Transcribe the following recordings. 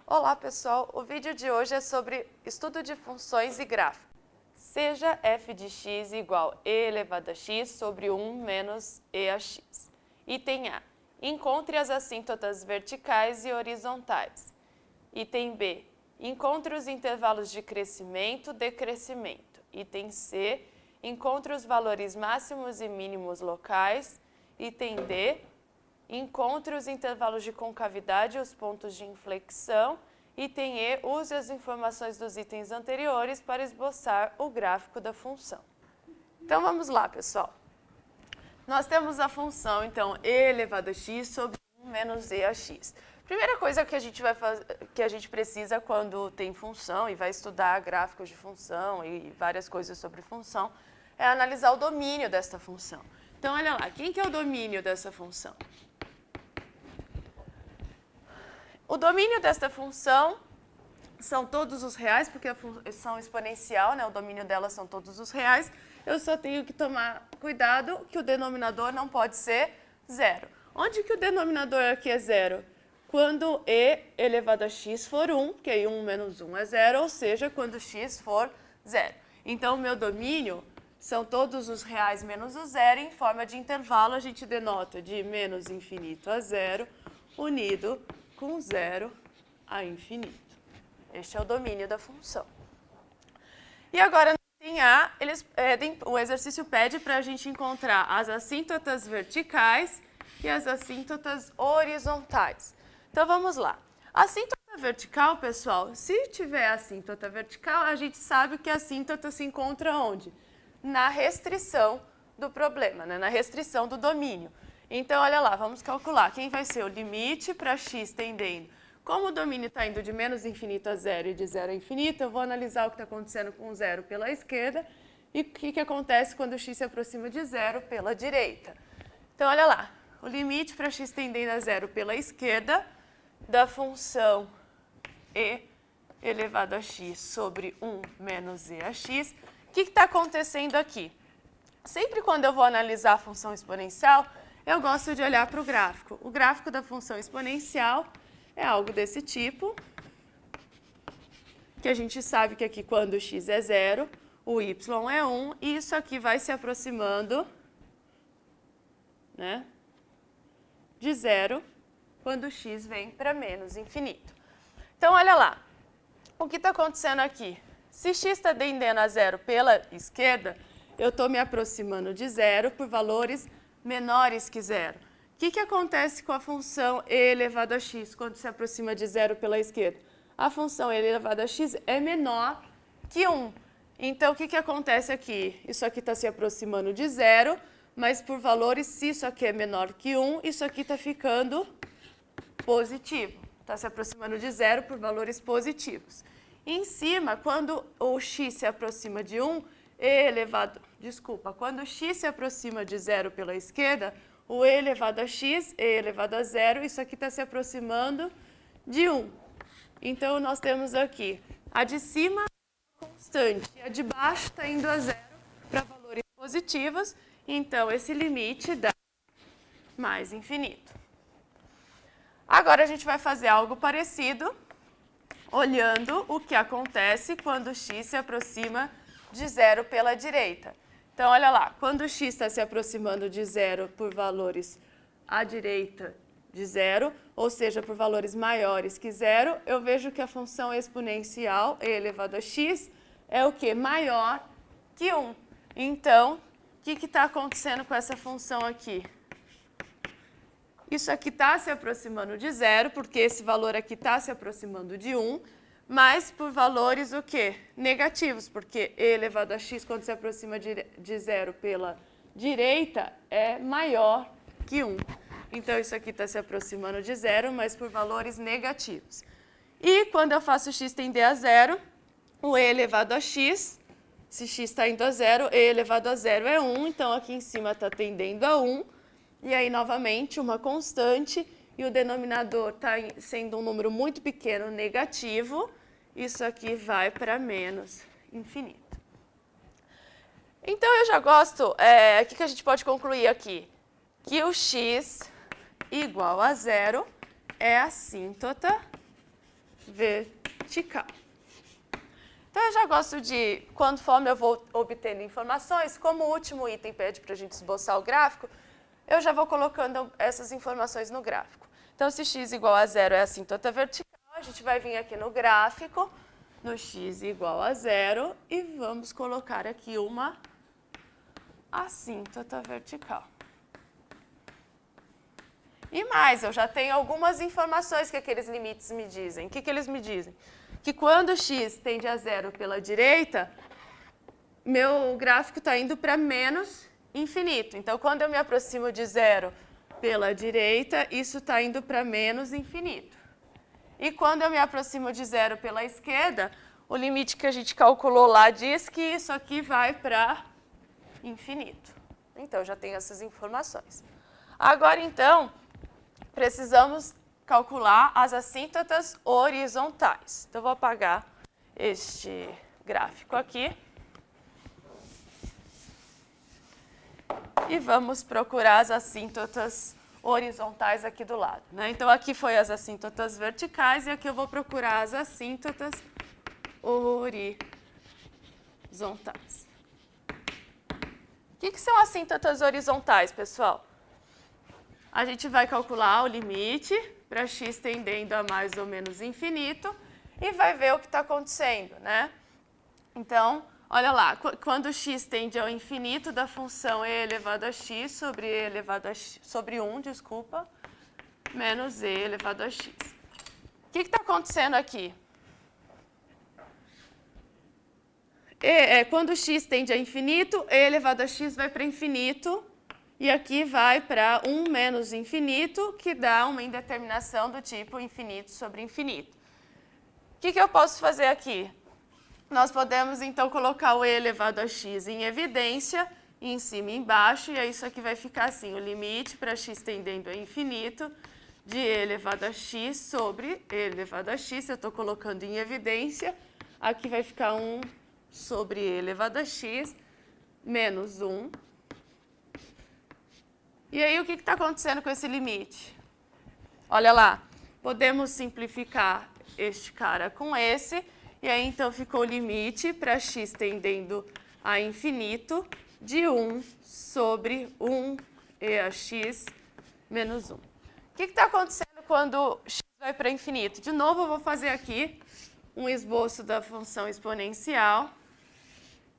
Olá pessoal, o vídeo de hoje é sobre estudo de funções e gráficos. Seja f de x igual e elevado a x sobre 1 menos e a x. Item A. Encontre as assíntotas verticais e horizontais. Item B. Encontre os intervalos de crescimento, decrescimento. Item C. Encontre os valores máximos e mínimos locais. Item D. Encontre os intervalos de concavidade e os pontos de inflexão. Item E. Use as informações dos itens anteriores para esboçar o gráfico da função. Então, vamos lá, pessoal. Nós temos a função, então, e elevado a x sobre 1 menos e a x. Primeira coisa que a gente vai fazer, que a gente precisa quando tem função e vai estudar gráficos de função e várias coisas sobre função, é analisar o domínio desta função. Então, olha lá, quem que é o domínio dessa função? O domínio desta função são todos os reais, porque a função exponencial, né, o domínio dela são todos os reais. Eu só tenho que tomar cuidado que o denominador não pode ser zero. Onde que o denominador aqui é zero? Quando e elevado a x for 1, que aí 1 menos 1 é zero, ou seja, quando x for zero. Então, o meu domínio são todos os reais menos o zero, em forma de intervalo a gente denota de menos infinito a zero, unido com zero a infinito. Este é o domínio da função. E agora, no item A, o exercício pede para a gente encontrar as assíntotas verticais e as assíntotas horizontais. Então, vamos lá. A assíntota vertical, pessoal, se tiver assíntota vertical, a gente sabe que a assíntota se encontra onde? Na restrição do problema, né? Na restrição do domínio. Então, olha lá, vamos calcular quem vai ser o limite para x tendendo. Como o domínio está indo de menos infinito a zero e de zero a infinito, eu vou analisar o que está acontecendo com o zero pela esquerda e o que acontece quando o x se aproxima de zero pela direita. Então, olha lá, o limite para x tendendo a zero pela esquerda da função e elevado a x sobre 1 menos e a x. O que está acontecendo aqui? Sempre quando eu vou analisar a função exponencial, eu gosto de olhar para o gráfico. O gráfico da função exponencial é algo desse tipo, que a gente sabe que aqui quando o x é zero, o y é 1, e isso aqui vai se aproximando, né, de zero quando o x vem para menos infinito. Então, olha lá, o que está acontecendo aqui? Se x está tendendo a zero pela esquerda, eu estou me aproximando de zero por valores menores que zero. O que acontece com a função e elevado a x quando se aproxima de zero pela esquerda? A função e elevado a x é menor que 1. Então, o que acontece aqui? Isso aqui está se aproximando de zero, mas por valores, se isso aqui é menor que 1, isso aqui está ficando positivo. Está se aproximando de zero por valores positivos. Em cima, quando o x se aproxima de 1, quando o x se aproxima de zero pela esquerda, o e elevado a x, e elevado a zero, isso aqui está se aproximando de 1. Então, nós temos aqui a de cima constante, e a de baixo está indo a zero para valores positivos, então esse limite dá mais infinito. Agora, a gente vai fazer algo parecido, olhando o que acontece quando o x se aproxima de zero pela direita. Então, olha lá, quando o x está se aproximando de zero por valores à direita de zero, ou seja, por valores maiores que zero, eu vejo que a função exponencial e elevado a x é o quê? Maior que 1. Então, o que está acontecendo com essa função aqui? Isso aqui está se aproximando de zero, porque esse valor aqui está se aproximando de 1, mas por valores o quê? Negativos, porque e elevado a x, quando se aproxima de zero pela direita, é maior que 1. Então, isso aqui está se aproximando de zero, mas por valores negativos. E quando eu faço x tender a zero, o e elevado a x, se x está indo a zero, e elevado a zero é 1, então aqui em cima está tendendo a 1. E aí, novamente, uma constante, e o denominador está sendo um número muito pequeno, negativo, isso aqui vai para menos infinito. Então, eu já gosto, o que a gente pode concluir aqui? que o x igual a zero é assíntota vertical. Então, eu já gosto de, conforme eu vou obtendo informações, como o último item pede para a gente esboçar o gráfico, eu já vou colocando essas informações no gráfico. Então, se x igual a zero é assíntota vertical, a gente vai vir aqui no gráfico, no x igual a zero, e vamos colocar aqui uma assíntota vertical. E mais, eu já tenho algumas informações que aqueles limites me dizem. O que eles me dizem? Que quando x tende a zero pela direita, meu gráfico está indo para menos infinito. Então, quando eu me aproximo de zero pela direita, isso está indo para menos infinito. E quando eu me aproximo de zero pela esquerda, o limite que a gente calculou lá diz que isso aqui vai para infinito. Então, eu já tenho essas informações. Agora, então, precisamos calcular as assíntotas horizontais. Então, eu vou apagar este gráfico aqui. E vamos procurar as assíntotas horizontais aqui do lado, né? Então, aqui foi as assíntotas verticais e aqui eu vou procurar as assíntotas horizontais. O que são assíntotas horizontais, pessoal? A gente vai calcular o limite para x tendendo a mais ou menos infinito e vai ver o que está acontecendo, né? Então, olha lá, quando x tende ao infinito da função e elevado a x sobre e elevado a x, sobre 1, desculpa, menos e elevado a x. O que está acontecendo aqui? Quando x tende a infinito, e elevado a x vai para infinito, e aqui vai para 1 menos infinito, que dá uma indeterminação do tipo infinito sobre infinito. O que eu posso fazer aqui? Nós podemos, então, colocar o e elevado a x em evidência, em cima e embaixo, e aí isso aqui vai ficar assim, o limite para x tendendo a infinito de e elevado a x sobre e elevado a x, eu estou colocando em evidência, aqui vai ficar 1 sobre e elevado a x menos 1. E aí, o que está acontecendo com esse limite? Olha lá, podemos simplificar este cara com esse, e aí, então, ficou o limite para x tendendo a infinito de 1 sobre 1 e a x menos 1. O que está acontecendo quando x vai para infinito? De novo, eu vou fazer aqui um esboço da função exponencial,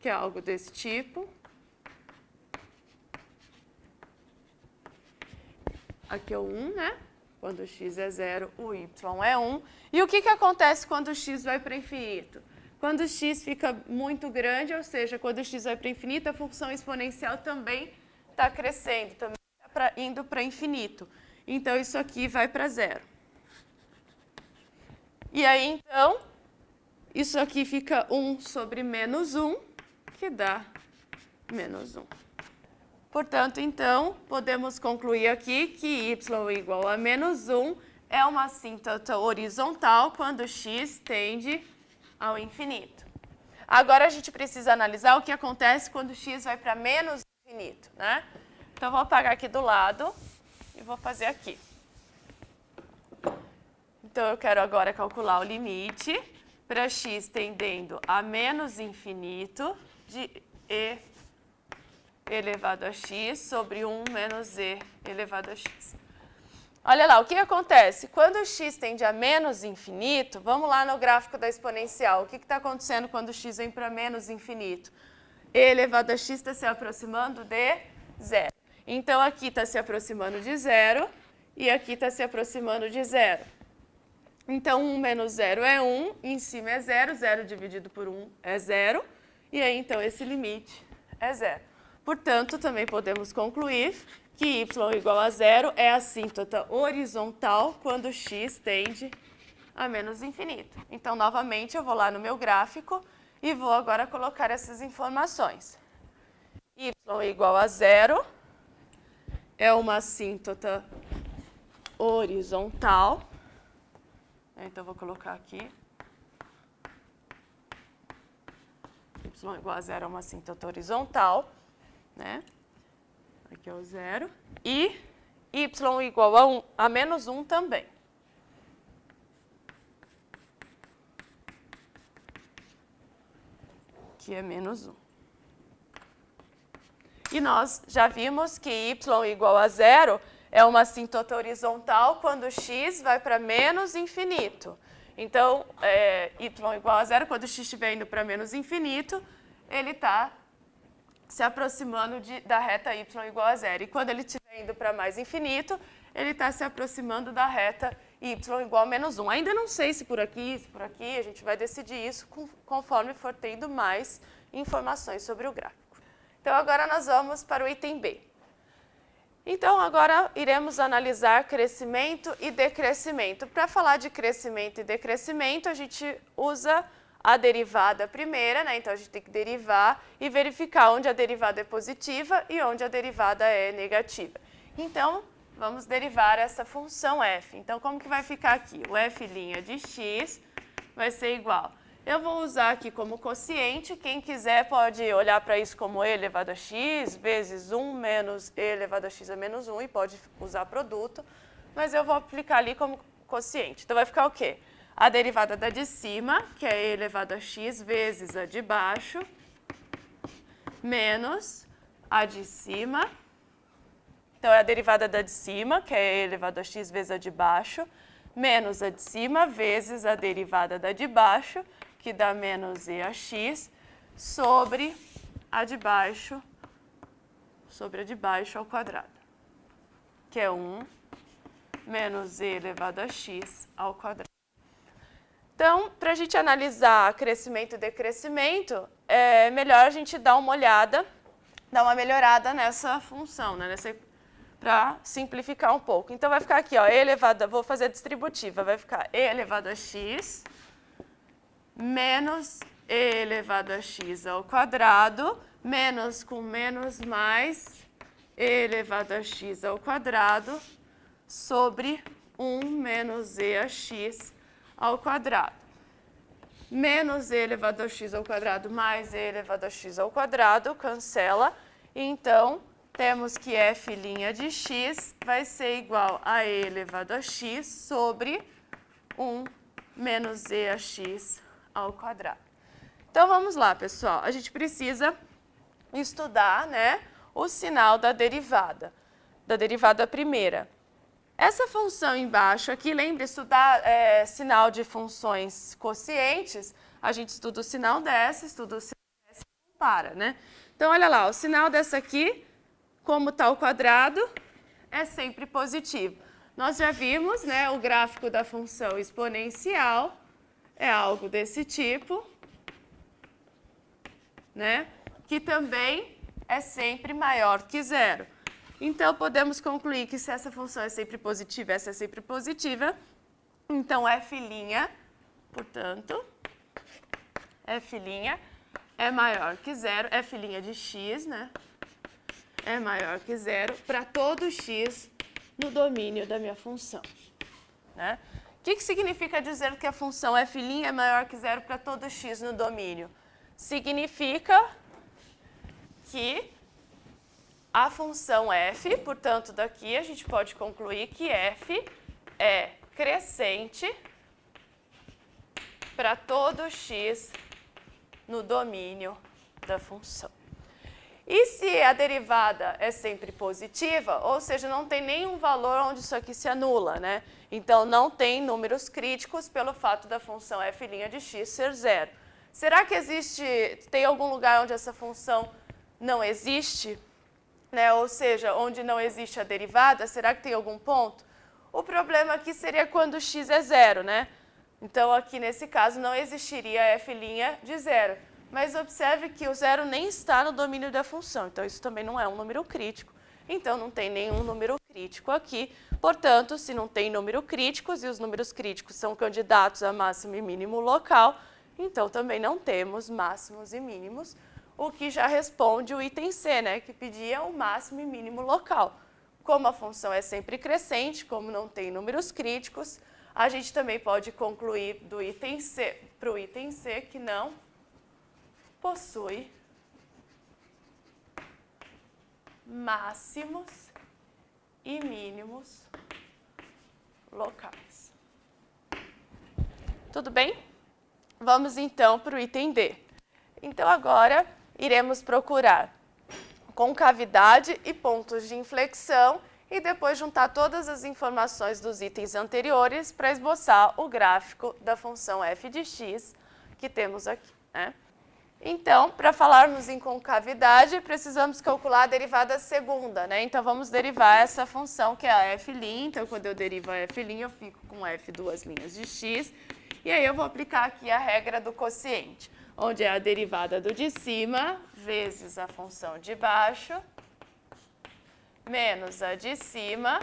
que é algo desse tipo. Aqui é o 1, né? Quando x é 0, o y é 1. E o que acontece quando x vai para infinito? Quando x fica muito grande, ou seja, quando x vai para infinito, a função exponencial também está crescendo, também está indo para infinito. Então, isso aqui vai para 0. E aí, então, isso aqui fica 1 sobre menos 1, que dá menos 1. Portanto, então, podemos concluir aqui que y igual a menos 1 é uma assíntota horizontal quando x tende ao infinito. Agora, a gente precisa analisar o que acontece quando x vai para menos infinito, né? Então, vou apagar aqui do lado e vou fazer aqui. Então, eu quero agora calcular o limite para x tendendo a menos infinito de e elevado a x sobre 1 menos e elevado a x. Olha lá, o que acontece? Quando x tende a menos infinito, vamos lá no gráfico da exponencial. O que está acontecendo quando x vem para menos infinito? E elevado a x está se aproximando de 0. Então, aqui está se aproximando de 0 e aqui está se aproximando de 0. Então, 1 menos 0 é 1, em cima é 0, 0 dividido por 1 é 0, e aí, então, esse limite é 0. Portanto, também podemos concluir que y igual a 0 é assíntota horizontal quando x tende a menos infinito. Então, novamente, eu vou lá no meu gráfico e vou agora colocar essas informações. Y igual a 0 é uma assíntota horizontal. Então, vou colocar aqui. Y igual a 0 é uma assíntota horizontal, né? aqui é o 0, e y igual a, a menos 1 também. Que é menos 1. E nós já vimos que y igual a 0 é uma assintota horizontal quando x vai para menos infinito. Então, y igual a 0, quando x estiver indo para menos infinito, ele está se aproximando da reta y igual a 0. E quando ele estiver indo para mais infinito, ele está se aproximando da reta y igual a menos 1. Ainda não sei se por aqui, a gente vai decidir isso conforme for tendo mais informações sobre o gráfico. Então, agora nós vamos para o item B. Então, agora iremos analisar crescimento e decrescimento. Para falar de crescimento e decrescimento, a gente usa a derivada primeira, né? Então, a gente tem que derivar e verificar onde a derivada é positiva e onde a derivada é negativa. Então, vamos derivar essa função f. Então, como que vai ficar aqui? O f' de x vai ser igual. Eu vou usar aqui como quociente. Quem quiser pode olhar para isso como e elevado a x vezes 1 menos e elevado a x a menos 1 e pode usar produto. Mas eu vou aplicar ali como quociente. Então, vai ficar o quê? A derivada da de cima, que é e elevado a x vezes a de baixo, menos a de cima. Então, é a derivada da de cima, que é e elevado a x vezes a de baixo, menos a de cima vezes a derivada da de baixo, que dá menos e a x, sobre a de baixo ao quadrado, que é 1 menos e elevado a x ao quadrado. Então, para a gente analisar crescimento e decrescimento, é melhor a gente dar uma melhorada nessa função, né? Para simplificar um pouco. Então, vai ficar aqui, ó, e elevado, vou fazer a distributiva, vai ficar e elevado a x menos e elevado a x ao quadrado, menos com menos mais e elevado a x ao quadrado, sobre 1 menos e a x ao quadrado. Menos e elevado a x ao quadrado mais e elevado a x ao quadrado, cancela. Então, temos que f' de x vai ser igual a e elevado a x sobre 1 menos e a x ao quadrado. Então, vamos lá, pessoal. A gente precisa estudar, né, o sinal da derivada primeira. Essa função embaixo aqui, lembra, estudar sinal de funções quocientes, a gente estuda o sinal dessa, estuda o sinal dessa e compara, né? Então, olha lá, o sinal dessa aqui, como está o quadrado, é sempre positivo. Nós já vimos, né, o gráfico da função exponencial é algo desse tipo, né, que também é sempre maior que zero. Então, podemos concluir que se essa função é sempre positiva, essa é sempre positiva, então f', portanto, f' é maior que zero, f' de x, né, é maior que zero para todo x no domínio da minha função, né? O que significa dizer que a função f' é maior que zero para todo x no domínio? Significa que a função f, portanto, daqui a gente pode concluir que f é crescente para todo x no domínio da função. E se a derivada é sempre positiva, ou seja, não tem nenhum valor onde isso aqui se anula, né? Então, não tem números críticos pelo fato da função f' de x ser zero. Será que tem algum lugar onde essa função não existe? Né? Ou seja, onde não existe a derivada, será que tem algum ponto? O problema aqui seria quando x é zero, né? Então, aqui nesse caso, não existiria f' de zero. Mas observe que o zero nem está no domínio da função, então isso também não é um número crítico. Então, não tem nenhum número crítico aqui. Portanto, se não tem número críticos e os números críticos são candidatos a máximo e mínimo local, então também não temos máximos e mínimos, o que já responde o item C, né, que pedia o máximo e mínimo local. Como a função é sempre crescente, como não tem números críticos, a gente também pode concluir do item C para o item C que não possui máximos e mínimos locais. Tudo bem? Vamos então para o item D. Então agora iremos procurar concavidade e pontos de inflexão e depois juntar todas as informações dos itens anteriores para esboçar o gráfico da função f de x que temos aqui, né? Então, para falarmos em concavidade, precisamos calcular a derivada segunda, né? Então, vamos derivar essa função que é a f'. Então, quando eu derivo a f', eu fico com f duas linhas de x. E aí eu vou aplicar aqui a regra do quociente, onde é a derivada do de cima vezes a função de baixo menos a de cima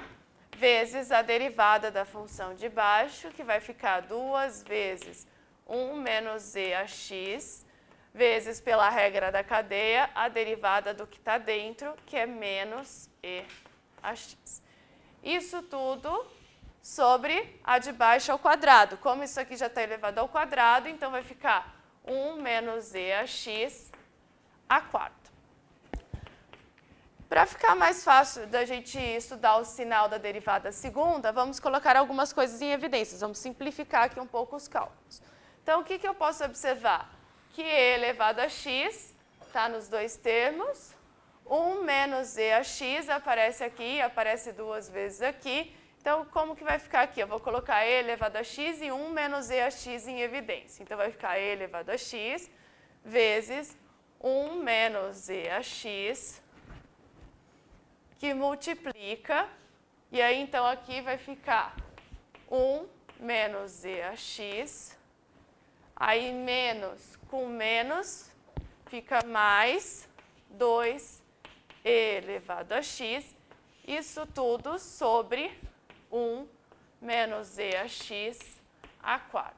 vezes a derivada da função de baixo, que vai ficar 2 vezes 1 menos eax, vezes pela regra da cadeia, a derivada do que está dentro, que é menos eax. Isso tudo sobre a de baixo ao quadrado. Como isso aqui já está elevado ao quadrado, então vai ficar 1 menos eax a quarta. Para ficar mais fácil da gente estudar o sinal da derivada segunda, vamos colocar algumas coisas em evidências. Vamos simplificar aqui um pouco os cálculos. Então, o que eu posso observar? Que e elevado a x está nos dois termos. 1 menos eax aparece aqui, aparece duas vezes aqui. Então, como que vai ficar aqui? Eu vou colocar e elevado a x e 1 menos eax em evidência. Então, vai ficar e elevado a x vezes 1 menos eax, que multiplica, e aí então aqui vai ficar 1 menos eax, aí menos com menos fica mais 2e elevado a x, isso tudo sobre 1 menos eax a quarta.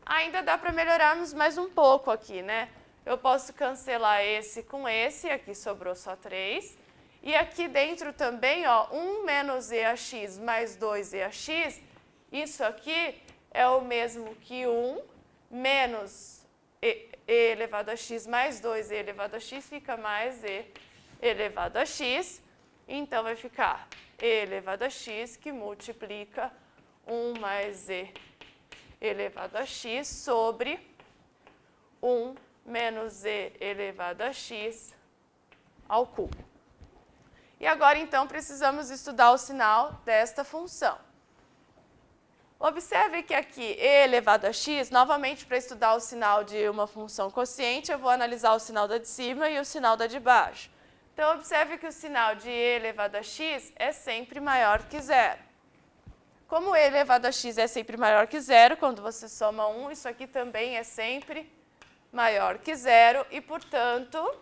Ainda dá para melhorarmos mais um pouco aqui, né? Eu posso cancelar esse com esse, aqui sobrou só 3. E aqui dentro também, ó, 1 menos eax mais 2eax, isso aqui é o mesmo que 1 menos e elevado a x mais 2e elevado a x, fica mais e elevado a x. Então, vai ficar e elevado a x, que multiplica 1 mais e elevado a x sobre 1 menos e elevado a x ao cubo. E agora, então, precisamos estudar o sinal desta função. Observe que aqui, e elevado a x, novamente, para estudar o sinal de uma função quociente, eu vou analisar o sinal da de cima e o sinal da de baixo. Então, observe que o sinal de e elevado a x é sempre maior que zero. Como e elevado a x é sempre maior que zero, quando você soma 1, isso aqui também é sempre maior que zero, e, portanto,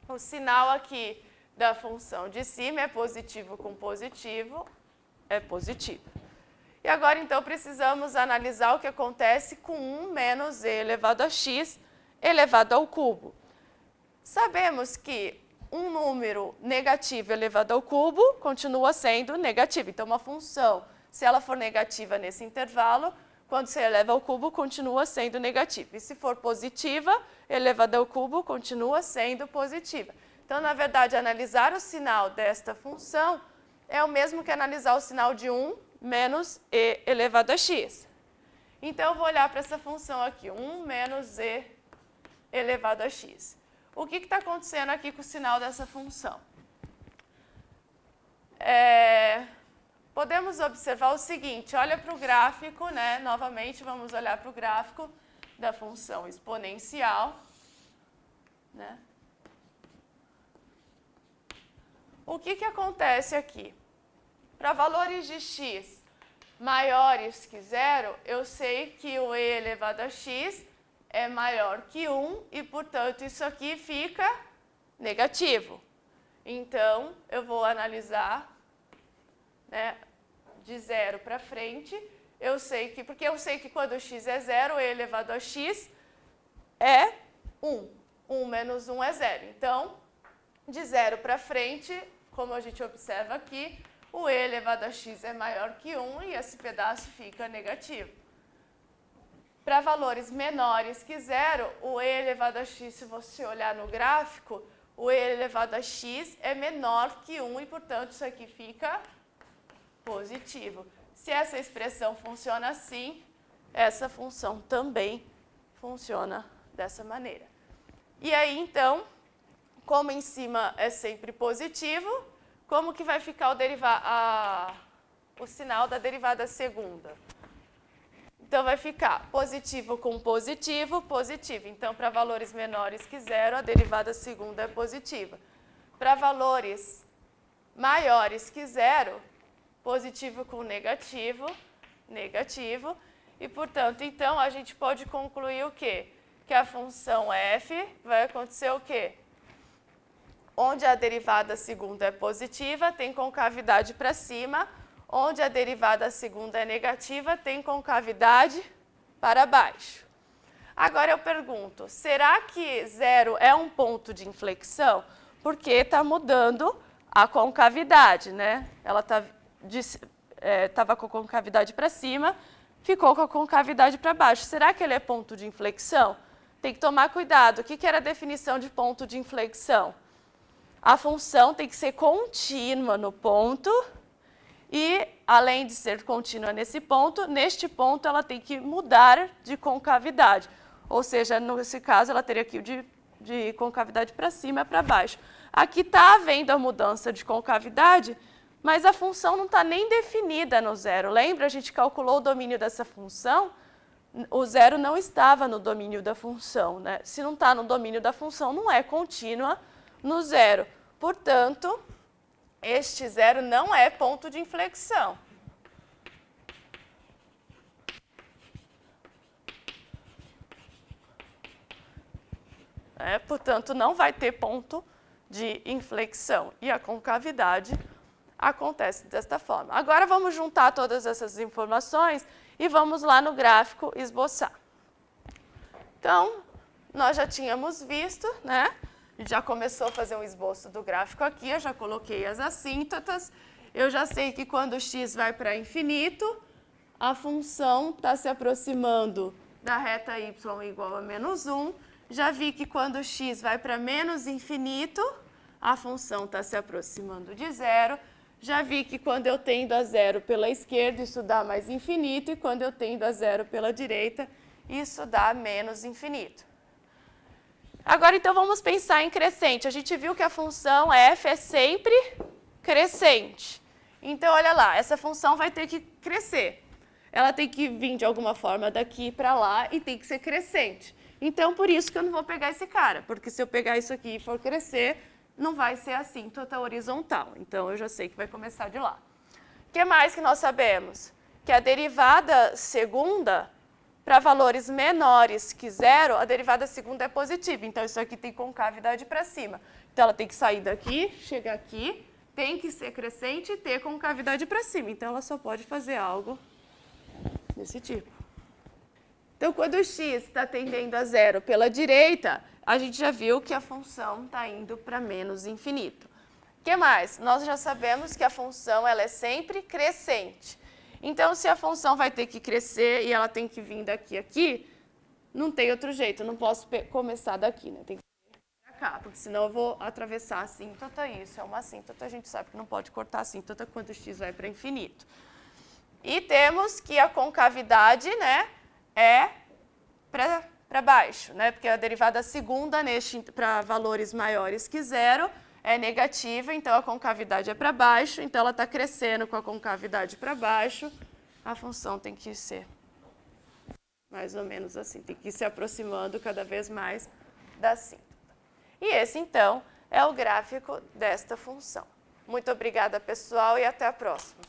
o sinal aqui da função de cima é positivo com positivo, é positivo. E agora, então, precisamos analisar o que acontece com 1 menos e elevado a x elevado ao cubo. Sabemos que um número negativo elevado ao cubo continua sendo negativo. Então, uma função, se ela for negativa nesse intervalo, quando se eleva ao cubo, continua sendo negativa. E se for positiva, elevada ao cubo continua sendo positiva. Então, na verdade, analisar o sinal desta função é o mesmo que analisar o sinal de 1 menos e elevado a x. Então, eu vou olhar para essa função aqui, 1 menos e elevado a x. O que está acontecendo aqui com o sinal dessa função? Podemos observar o seguinte, olha para o gráfico, né? Novamente, vamos olhar para o gráfico da função exponencial, né? O que acontece aqui? Para valores de x maiores que zero, eu sei que o e elevado a x é maior que 1 e, portanto, isso aqui fica negativo. Então, eu vou analisar, né, de zero para frente. Porque eu sei que quando x é zero, e elevado a x é 1. 1 menos 1 é zero. Então, de zero para frente, como a gente observa aqui, o e elevado a x é maior que 1 e esse pedaço fica negativo. Para valores menores que zero, o e elevado a x, se você olhar no gráfico, o e elevado a x é menor que 1 e, portanto, isso aqui fica positivo. Se essa expressão funciona assim, essa função também funciona dessa maneira. E aí, então, como em cima é sempre positivo, como que vai ficar o sinal da derivada segunda? Então, vai ficar positivo com positivo, positivo. Então, para valores menores que zero, a derivada segunda é positiva. Para valores maiores que zero, positivo com negativo, negativo. E, portanto, então, a gente pode concluir o quê? Que a função f vai acontecer o quê? Onde a derivada segunda é positiva, tem concavidade para cima. Onde a derivada segunda é negativa, tem concavidade para baixo. Agora eu pergunto, será que zero é um ponto de inflexão? Porque está mudando a concavidade, né? Ela estava com a concavidade para cima, ficou com a concavidade para baixo. Será que ele é ponto de inflexão? Tem que tomar cuidado. O que era a definição de ponto de inflexão? A função tem que ser contínua no ponto e, além de ser contínua nesse ponto, neste ponto ela tem que mudar de concavidade. Ou seja, nesse caso, ela teria que ir de concavidade para cima e para baixo. Aqui está havendo a mudança de concavidade, mas a função não está nem definida no zero. Lembra? A gente calculou o domínio dessa função? O zero não estava no domínio da função, né? Se não está no domínio da função, não é contínua no zero. Portanto, este zero não é ponto de inflexão. Portanto, não vai ter ponto de inflexão. E a concavidade acontece desta forma. Agora, vamos juntar todas essas informações e vamos lá no gráfico esboçar. Então, nós já tínhamos visto, né? A gente já começou a fazer um esboço do gráfico aqui, eu já coloquei as assíntotas. Eu já sei que quando x vai para infinito, a função está se aproximando da reta y igual a menos 1. Já vi que quando x vai para menos infinito, a função está se aproximando de zero. Já vi que quando eu tendo a zero pela esquerda, isso dá mais infinito, e quando eu tendo a zero pela direita, isso dá menos infinito. Agora, então, vamos pensar em crescente. A gente viu que a função f é sempre crescente. Então, olha lá, essa função vai ter que crescer. Ela tem que vir de alguma forma daqui para lá e tem que ser crescente. Então, por isso que eu não vou pegar esse cara, porque se eu pegar isso aqui e for crescer, não vai ser assíntota horizontal. Então, eu já sei que vai começar de lá. O que mais que nós sabemos? Que a derivada segunda, para valores menores que zero, a derivada segunda é positiva. Então, isso aqui tem concavidade para cima. Então, ela tem que sair daqui, chegar aqui, tem que ser crescente e ter concavidade para cima. Então, ela só pode fazer algo desse tipo. Então, quando o x está tendendo a zero pela direita, a gente já viu que a função está indo para menos infinito. O que mais? Nós já sabemos que a função ela é sempre crescente. Então, se a função vai ter que crescer e ela tem que vir daqui a aqui, não tem outro jeito, eu não posso começar daqui, né? Tem que vir para cá, porque senão eu vou atravessar a assíntota, isso é uma assíntota, a gente sabe que não pode cortar a assíntota quando o x vai para infinito. E temos que a concavidade, né, é para baixo, né? Porque a derivada segunda para valores maiores que zero é negativa, então a concavidade é para baixo, então ela está crescendo com a concavidade para baixo, a função tem que ser mais ou menos assim, tem que ir se aproximando cada vez mais da assíntota. E esse, então, é o gráfico desta função. Muito obrigada, pessoal, e até a próxima.